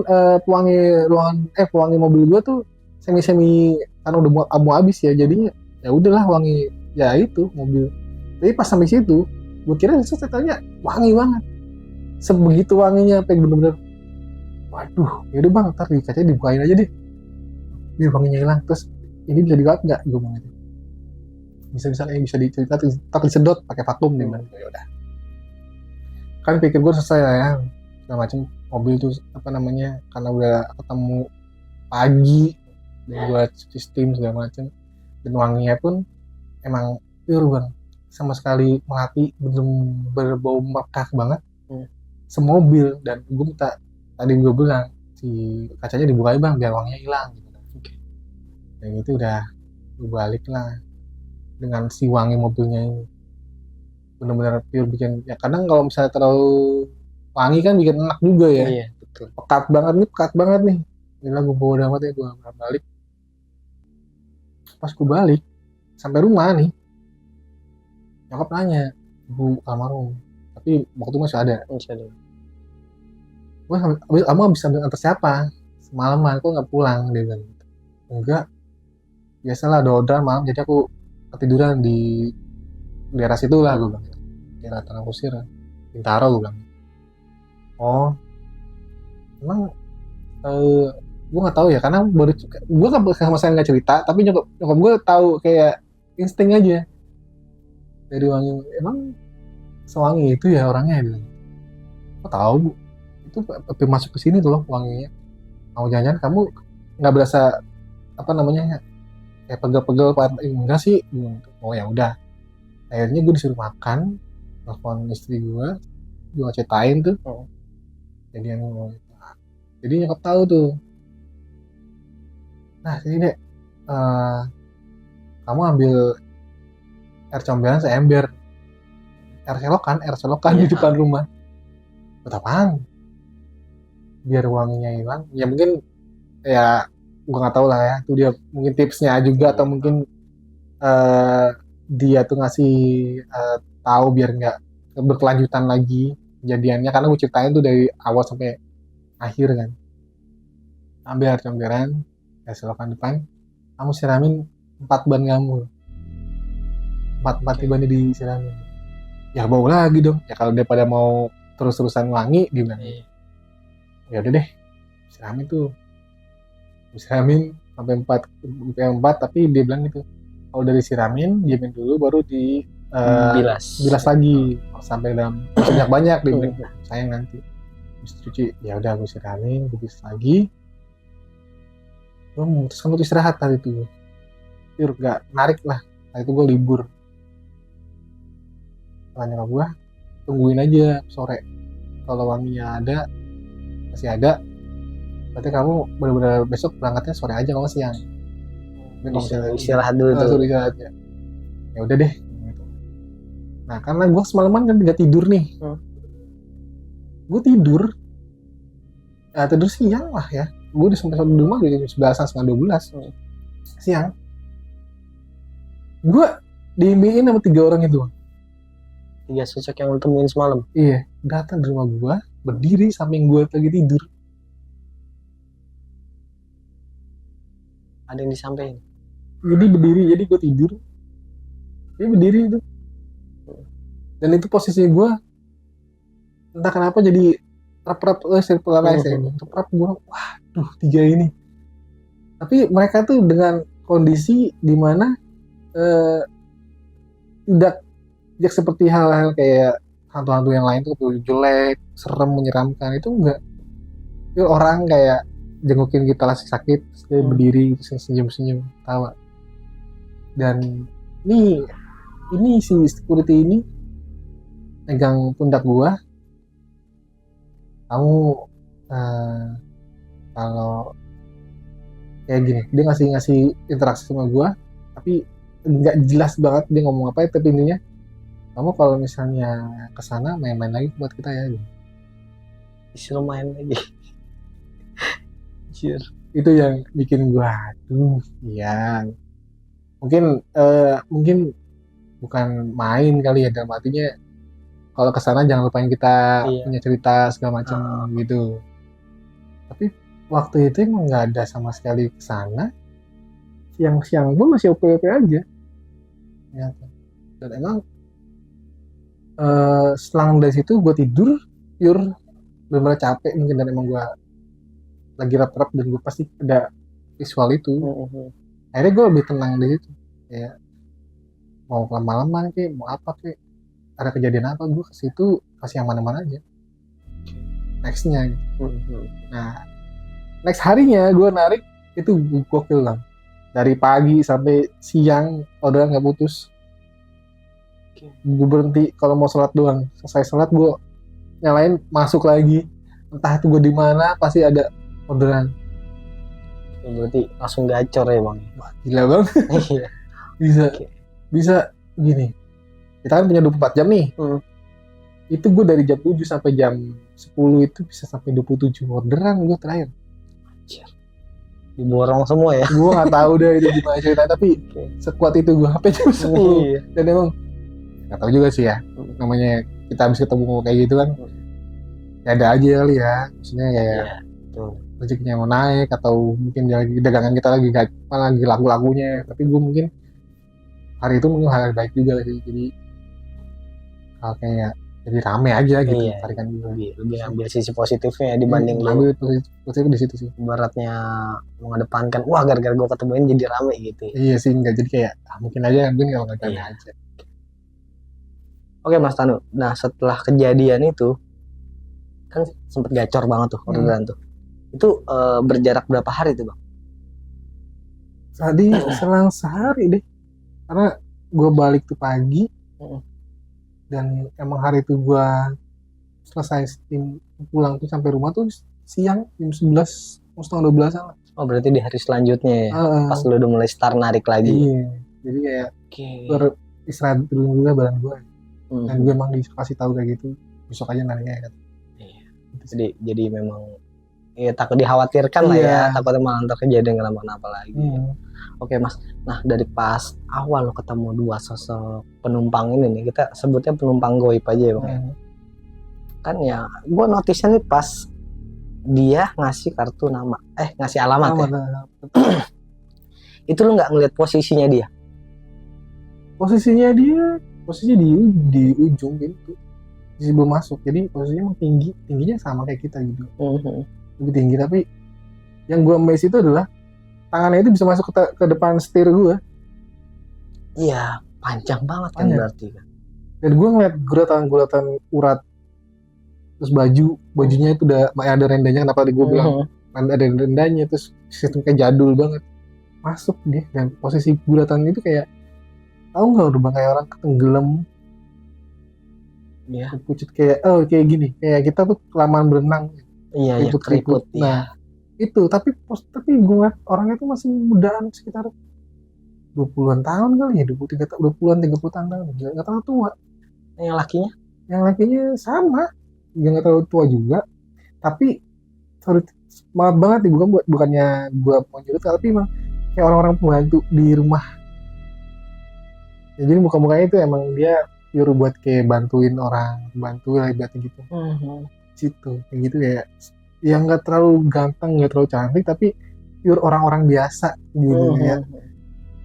pewangi mobil gue tuh semi karena udah mau habis ya, jadinya ya udahlah wangi ya itu mobil. Tapi pas sampai situ, gue kira saya tanya wangi banget. Sebegitu wanginya, apa bener-bener. Waduh, yaudah bang, ntar di kacanya dibukain aja deh, biar wanginya hilang. Terus ini bisa dibuat nggak? Gue bilang gitu. Bisa dicerita, tak disedot pakai vakum nih bang. Ya udah. Kan pikir gue selesai lah ya, segala macam. Mobil tuh apa namanya, karena udah ketemu pagi dan gue cuci steam segala macam, dan wanginya pun emang pure bang, sama sekali melati, belum berbau melekat banget semobil. Dan gue minta, tadi gue bilang si kacanya dibuka bang biar wanginya hilang gitu. Dan itu udah gue balik lah dengan si wangi mobilnya ini, benar-benar pure bikin ya. Kadang kalau misalnya terlalu wangi kan bikin enak juga ya. Iya, betul. Pekat banget nih. Gila gue bawa damat ya, gue balik. Pas gue balik sampai rumah nih, nyokap nanya, bu almarhum, tapi waktu masih ada. Kamu habis ambil antar siapa semalaman, kok nggak pulang? Dia bilang enggak, biasalah doa malam, jadi aku ketiduran di daerah situ lah, gue bilang, daerah Tanah Kusir, Bintaro, gue bilang. Oh emang gue nggak tahu ya, karena baru gue sama saya nggak cerita, tapi nyokap gue tahu kayak insting aja dari wangi. Emang sewangi itu ya orangnya? Dia bilang, kok tahu bu, itu masuk ke sini tuh loh wanginya. Mau jangan kamu nggak berasa apa namanya kayak pegel-pegel? Enggak sih. Oh ya udah, akhirnya gue disuruh makan, telepon istri gue ceritain tuh jadian. Jadi nyokap tahu tuh. Nah sini dek, kamu ambil air comberan seember, air selokan di depan rumah. Buat apaan? Biar wanginya hilang. Ya mungkin ya gue nggak tahu lah ya, itu dia mungkin tipsnya juga, atau mungkin dia tuh ngasih tahu biar nggak berkelanjutan lagi kejadiannya, karena gue ceritain tuh dari awal sampai akhir kan. Ambil air comberan, air selokan depan, kamu siramin 4 ban kamu, 4 ban disiramin. Ya bau lagi dong ya, kalau daripada mau terus-terusan wangi gimana. Ya udah deh, siramin sampai 4, tapi dia bilang gitu, kalau dari siramin diamin dulu baru di bilas lagi sampai dalam banyak dia bilang, sayang nanti habis cuci. Ya udah gue siramin, gue bilas lagi. Gue memutuskan untuk istirahat hari itu, gak narik lah. Hari itu gue libur. Tanya gue, tungguin aja sore, kalau wanginya masih ada, berarti kamu benar-benar besok berangkatnya sore aja, kalau siang. Istirahat dulu tuh. Ya udah deh. Nah karena gue semalaman kan nggak tidur nih, gue tidur tidur siang lah ya. Gue udah sampai di rumah udah jam 11 setengah 12 siang. Gue diimpiin sama 3 orang itu. 3 sosok yang lu temuin semalam. Iya, datang di rumah gue, berdiri samping gue lagi tidur. Ada yang disampaikan. Jadi berdiri, jadi gue tidur. Dia berdiri itu. Dan itu posisi gue, entah kenapa jadi rap-rap, circle life ya. Rap gue, waduh 3 ini. Tapi mereka tuh dengan kondisi dimana tidak seperti hal-hal kayak hantu-hantu yang lain tuh jelek, serem, menyeramkan. Itu enggak. Itu orang kayak jengukin kita lagi sakit, terus dia berdiri, terus senyum-senyum, tawa. Dan ini si security ini megang pundak gua. Kamu kalau kayak gini, dia ngasih interaksi sama gua, tapi nggak jelas banget dia ngomong apa, tapi intinya kamu kalau misalnya kesana main-main lagi buat kita ya. Disuruh main lagi. Anjir. Itu yang bikin gua, aduh, ya mungkin bukan main kali ya, dalam artinya kalau kesana jangan lupain kita punya cerita segala macam gitu. Tapi waktu itu emang nggak ada sama sekali kesana. Siang-siang gue masih oke-oke aja ya. Dan emang selang dari situ gue tidur pure, bener-bener capek mungkin, dan emang gue lagi rap-rap dan gue pasti ada visual itu. Akhirnya gue lebih tenang di situ, kayak mau lama-lama kayak mau apa kayak ada kejadian apa, gue ke situ kasih yang mana-mana aja nextnya. Nah next harinya gue narik itu gokil lah, dari pagi sampai siang udah nggak putus. Gue berhenti kalau mau sholat doang, selesai sholat gue nyalain masuk lagi, entah itu gue di mana pasti ada orderan. Berarti langsung gacor ya bang. Wah gila bang. bisa gini, kita kan punya 24 jam nih. Itu gue dari jam 7 sampai jam 10 itu bisa sampai 27 orderan gue terakhir. Diborong semua ya. Gue nggak tahu deh itu gimana cerita, tapi sekuat itu gue sampai jam 10. Dan emang nggak tahu juga sih ya, namanya kita habis ketemu kayak gitu kan, ya ada aja kali ya, maksudnya kayak rezekinya mau naik, atau mungkin dagangan kita lagi lagu-lagunya. Tapi gue mungkin hari itu mungkin hal baik juga sih, jadi kayak jadi rame aja gitu. Tarikan juga lebih ambil sisi positifnya dibanding lu ambil positif di situ sih. Ibaratnya mengedepankan wah gara-gara gue ketemuin jadi rame gitu ya. Iya sih, enggak, jadi kayak mungkin aja kalau nggak aja. Oke Mas Tanu, nah setelah kejadian itu kan sempet gacor banget tuh orderan tuh. Itu berjarak berapa hari tuh bang? Tadi selang sehari deh, karena gue balik tuh pagi, dan emang hari itu gue selesai pulang tuh sampai rumah tuh siang jam 11 setengah 12 lah. Oh berarti di hari selanjutnya ya, pas lu udah mulai start narik lagi. Iya, jadi kayak beristirahat dulu juga badan gue. Dan gue emang dikasih tahu kayak gitu, besok aja nariknya kan. Jadi memang ya takut dikhawatirkan lah ya, takutnya malah ntar kejadian kenapa-napa lagi. Oke Mas, nah dari pas awal lo ketemu 2 sosok penumpang ini nih, kita sebutnya penumpang goib aja ya bang. Kan ya gue notice-nya nih pas dia ngasih kartu nama, ngasih alamat ya. Itu lo nggak ngeliat posisinya dia? Posisinya di ujung gitu, sebelum masuk, jadi posisinya emang tingginya sama kayak kita gitu. Lebih tinggi, tapi yang gue amazed itu adalah tangannya itu bisa masuk ke depan setir gue. Iya, panjang banget kan berarti kan. Dan gue ngeliat guratan urat, terus bajunya itu udah ada rendanya. Kenapa tadi gue bilang ada rendanya, terus sistem kayak jadul banget. Masuk dia, dan posisi guratan itu kayak, tahu nggak udah kayak orang tenggelam. Iya. Pucet kayak gini, kayak kita tuh kelamaan berenang. Iya, keriput. Nah, itu tapi gue ngeliat orangnya tuh masih mudaan, sekitar 20-an tahun kali ya, 20-an 30 tahun, nggak terlalu tua. Yang lakinya sama, nggak terlalu tua juga, tapi sorry, maaf banget nih, bukannya gue mau nyurut, tapi emang kayak orang-orang pembantu di rumah ya, jadi muka-mukanya itu emang dia pure buat kayak bantuin orang, bantu lah ibaratnya gitu. Situ kayak gitu ya, yang nggak terlalu ganteng, nggak terlalu cantik, tapi pure orang-orang biasa gitu ya,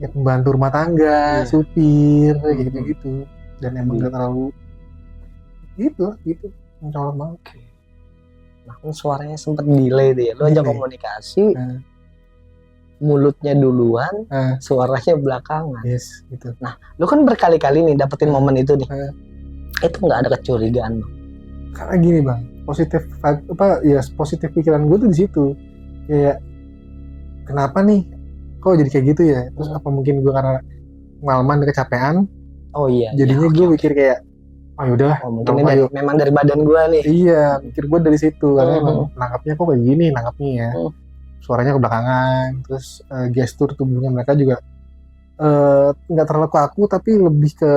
ya pembantu rumah tangga, Iya. supir kayak gitu-gitu, dan emang Iya. nggak terlalu gitu mencolok banget. Nah, kan suaranya sempet delay deh. Lu aja Delay. komunikasi, Nah, mulutnya duluan, nah, suaranya belakangan. yes gitu. Nah, lu kan berkali-kali nih dapetin momen itu nih. Nah, Itu nggak ada kecurigaan, Bang. karena gini bang, positif vibe, positif pikiran gue tuh di situ, kayak kenapa nih kok jadi kayak gitu ya, terus apa mungkin gue karena pengalaman kecapean, Oh iya. jadinya iya, gue oke, mikir kayak oh yaudah, oke. Oh, mungkin ini memang dari badan gua nih. iya, mikir gue dari situ karena emang Mhm. nangkapnya kok kayak gini nangkapnya ya, suaranya kebelakangan, terus gestur tubuhnya mereka juga nggak terlalu kaku, tapi lebih ke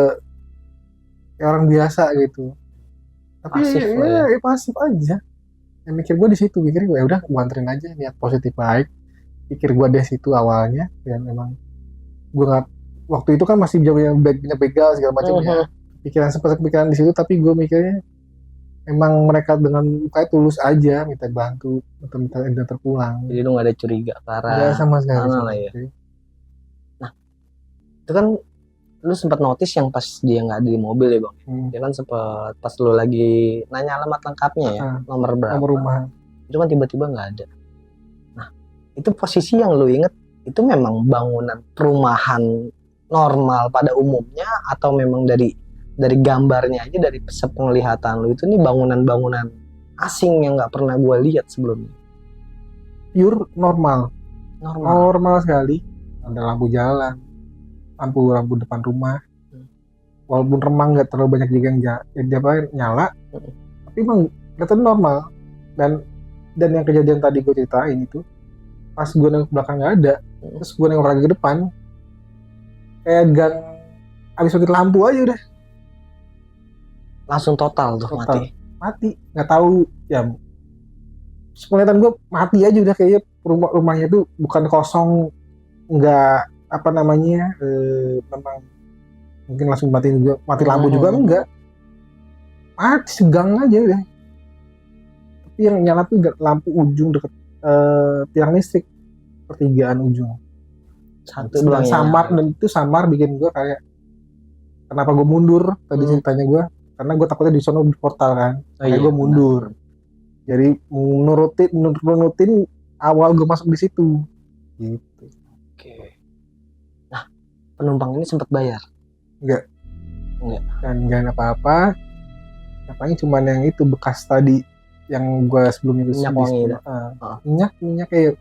kayak orang biasa gitu, tapi Pasif lah ya pasif aja. Yang mikir gue di situ, mikir gue udah gue anterin aja, niat positif baik, pikir gue dari situ awalnya, dan emang gue nggak, waktu itu kan masih jauh begal segala macam ya, pikiran sempat kepikiran di situ, tapi gue mikirnya emang mereka dengan mukanya tulus aja minta bantu atau minta terpulang, Jadi lu nggak ada curiga ke nggak arah sama sekali sana sama lah ya. sekali. Itu kan lu sempat notice yang pas dia nggak ada di mobil ya, Bang. Dia kan sempat pas lu lagi nanya alamat lengkapnya ya, nomor berapa. Nomor rumah. Itu kan tiba-tiba nggak ada. Nah, itu posisi yang lu inget itu memang bangunan perumahan normal pada umumnya, atau memang dari gambarnya aja, dari sepenglihatan lu itu nih bangunan-bangunan asing yang nggak pernah gua lihat sebelumnya. Pure normal Normal. sekali, ada lampu jalan, lampu depan rumah, walaupun remang nggak terlalu banyak juga yang nyala, tapi emang kelihatan normal. Dan yang kejadian tadi gue ceritain itu, pas gue nengok ke belakang nggak ada, terus gue nengok lagi ke depan, kayak gang abis mati lampu aja udah Langsung total tuh Total. mati. nggak tahu ya, penglihatan gue mati aja udah, kayaknya rumahnya tuh bukan kosong, nggak apa namanya, memang mungkin langsung mati lampu juga, enggak, mati segang aja udah. Tapi yang nyala tuh lampu ujung deket tiang listrik, pertigaan ujung Satu doang ya. samar, dan itu samar bikin gue kayak kenapa gue mundur tadi ceritanya gue, karena gue takutnya di sono di portal kan, kayak gue mundur. Jadi nurutin awal gue masuk di situ gitu. Oke. Nah, penumpang ini sempat bayar? Enggak. Dan jangan apa-apa, paling cuman yang itu bekas tadi yang gue sebelumnya minyak wangi. Minyak kayak,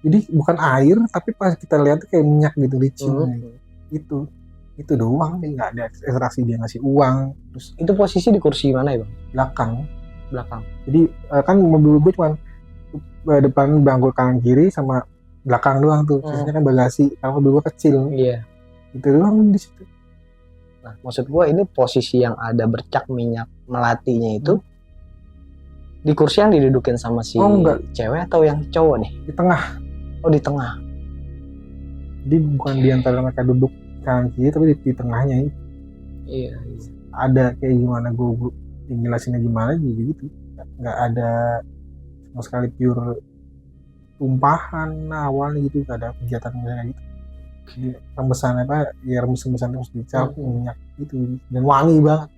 jadi bukan air, tapi pas kita lihat kayak minyak gitu, licin. Itu doang nih, nggak ada ekstraksi dia ngasih uang. Terus itu posisi di kursi mana ya, Bang? Belakang. Jadi kan mobil gue cuma depan bangku kanan kiri sama belakang doang tuh, sisanya kan bagasi, karena mobil gue kecil. Iya. Itu doang di situ. Nah, maksud gue ini posisi yang ada bercak minyak melatinya itu di kursi yang didudukin sama si cewek atau yang cowok nih? Di tengah. Oh, di tengah. Jadi bukan di antara mereka duduk kanan kiri, tapi di tengahnya itu. Iya. Ada kayak gimana, gue jelasinnya gimana gitu. Nggak ada sama sekali pure tumpahan awalnya gitu, nggak ada kegiatan kayak gitu. Jadi rembesan terus dicap minyak gitu, dan wangi banget.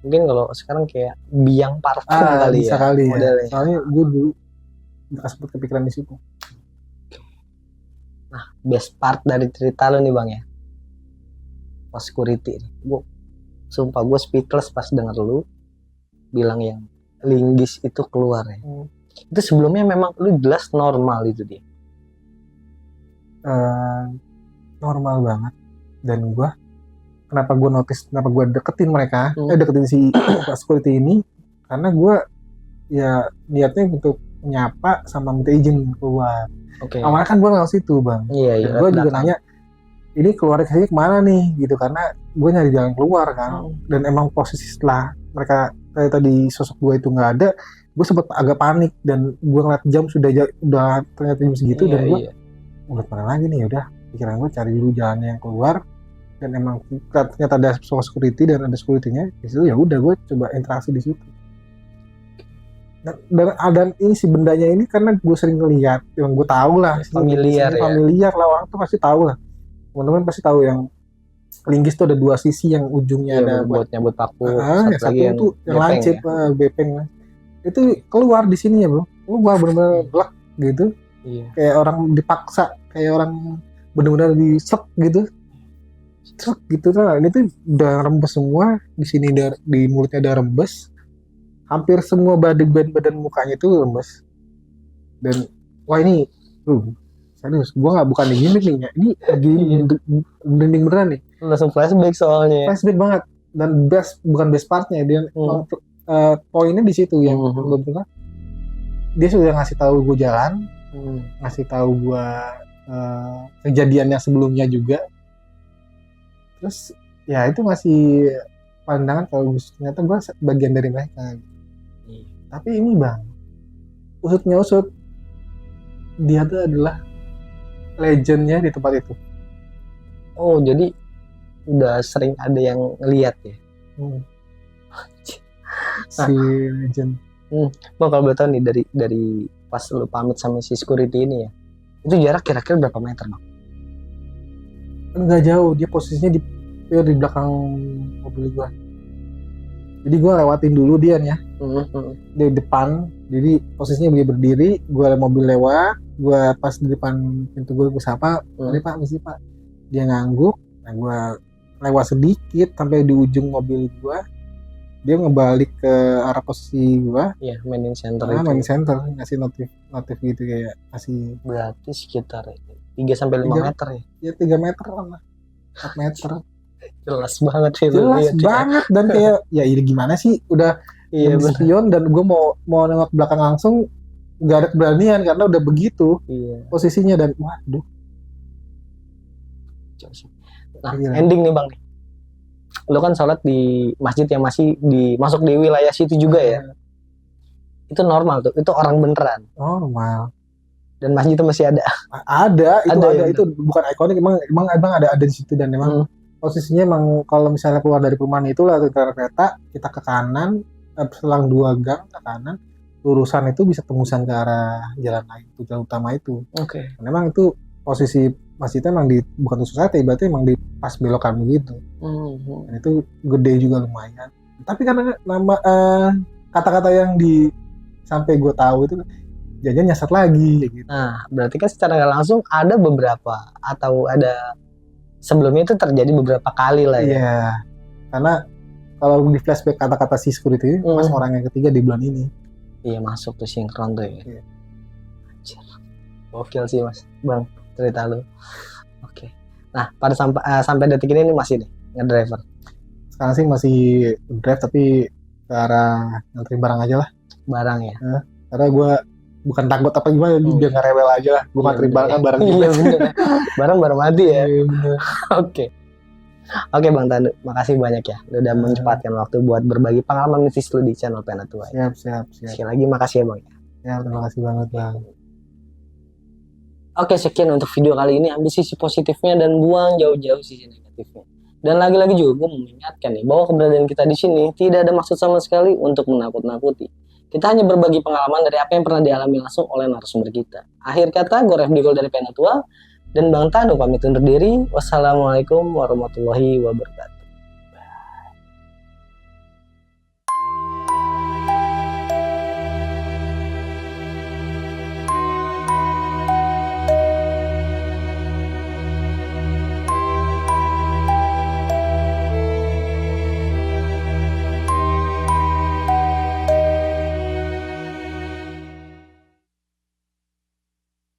Mungkin kalau sekarang kayak biang parfum kali bisa ya. Kali modelnya. Ya. Soalnya gue dulu nggak sempat kepikiran di situ. Nah, best part dari cerita lo nih, Bang ya, pas security. Sumpah gue speechless pas denger lu bilang yang linggis itu keluar ya. Itu sebelumnya memang lu jelas normal itu dia. Normal banget. Dan gue, kenapa gue deketin mereka, deketin si security ini, karena gue ya niatnya untuk nyapa sama minta izin keluar. Awalnya kan gue nggak situ, Bang. Iya. Gue juga nanya, ini keluar kesini kemana nih gitu, karena gue nyari jalan keluar kan. Dan emang posisi setelah mereka tadi sosok gue itu nggak ada, gue sempet agak panik dan gue ngeliat jam udah ternyata jam segitu dan gue udah mana lagi nih, udah pikiran gue cari dulu jalannya yang keluar, dan emang ternyata ada soal security dan ada security-nya di situ, ya udah gue coba interaksi di situ. Dan ini si bendanya ini karena gue sering ngeliat, yang gue tahu lah, familiar lah, orang tuh pasti tahu lah, teman-teman pasti tahu yang linggis tuh ada dua sisi, yang ujungnya ada buat nyabut paku, satu itu yang lancip bepeng, itu keluar di sini ya bro, keluar benar-benar blek gitu, kayak orang dipaksa, kayak orang benar-benar disek gitu, nah ini tuh udah rembes semua di sini, di mulutnya ada rembes, hampir semua badan mukanya itu rembes. Dan wah ini serius, gue bukan di gimmick nih ya, ini merinding beneran nih, langsung flashback soalnya, flashback banget. Dan bukan best partnya dia, poinnya di situ yang dia sudah ngasih tahu gue jalan, ngasih tahu gue kejadiannya sebelumnya juga, terus ya itu masih pandangan kalau ternyata gue bagian dari mereka. Tapi ini bang, usut dia tuh adalah legendnya di tempat itu. Oh jadi udah sering ada yang ngeliat ya. Si legend. Bang kalau boleh tahu nih, dari pas lu pamit sama si security ini ya, itu jarak kira-kira berapa meter bang? Enggak jauh, dia posisinya di belakang mobil gua. Jadi gue lewatin dulu dia ya, di depan. Jadi posisinya dia berdiri, gue mobil lewat, gue pas di depan pintu gue sapa, "Ini Pak, misi Pak." Dia ngangguk, nah gue lewat sedikit sampai di ujung mobil gue, dia ngebalik ke arah posisi gue. Iya, main center itu. Main center, ngasih notif gitu kayak kasih. Berarti sekitar 3-5 meter ya? Ya 3 meter lah, 4 meter. Jelas banget sih, jelas banget ya. Dan kayak ya ini gimana sih, udah spion dan gue mau nengok belakang langsung nggak ada keberanian karena udah begitu posisinya, dan waduh. Nah ending nih bang, lo kan sholat di masjid yang masih masuk di wilayah situ juga ya, itu normal tuh, itu orang beneran normal, dan masjid itu masih ada itu bukan ikonik, emang ada di situ. Dan emang posisinya emang kalau misalnya keluar dari perumahan itu lah kereta, kita ke kanan, selang 2 gang ke kanan, lurusan itu bisa tembusan ke arah jalan lain, itu jalan utama itu. Dan emang itu posisi masjidnya emang bukan tusuk sate, berarti emang di pas belokan begitu. Dan itu gede juga lumayan. Tapi karena nama kata-kata yang sampai gue tahu itu jangan nyasar lagi gitu. Nah berarti kan secara nggak langsung ada beberapa, atau ada sebelumnya itu terjadi beberapa kali lah ya. Iya, karena kalau di flashback kata-kata si security pas orang yang ketiga di bulan ini. Iya, masuk tuh sinkron tuh ya. Iya. Gokil sih mas, bang, cerita lu. Oke. Nah pada sampai detik ini masih nih ngedriver. Sekarang sih masih drive, tapi ke arah nganterin barang aja lah. Barang ya. Karena gue bukan takut apa gimana, dia nggak rewel aja lah. Gue nganterin barang juga. Iya bener. Barang mati ya. Oke Bang Tandu, makasih banyak ya, udah menyempatkan waktu buat berbagi pengalaman mistis lu di channel Penatua. Siap. Sekali lagi makasih ya bang. Ya terima kasih banget bang. Oke, sekian untuk video kali ini. Ambil sisi positifnya dan buang jauh-jauh sisi negatifnya. Dan lagi-lagi juga gue mengingatkan nih bahwa keberadaan kita di sini tidak ada maksud sama sekali untuk menakut-nakuti. Kita hanya berbagi pengalaman dari apa yang pernah dialami langsung oleh narasumber kita. Akhir kata, gue Refdi Gol dari Penatua dan Bang Tandu pamit undur diri. Wassalamualaikum warahmatullahi wabarakatuh.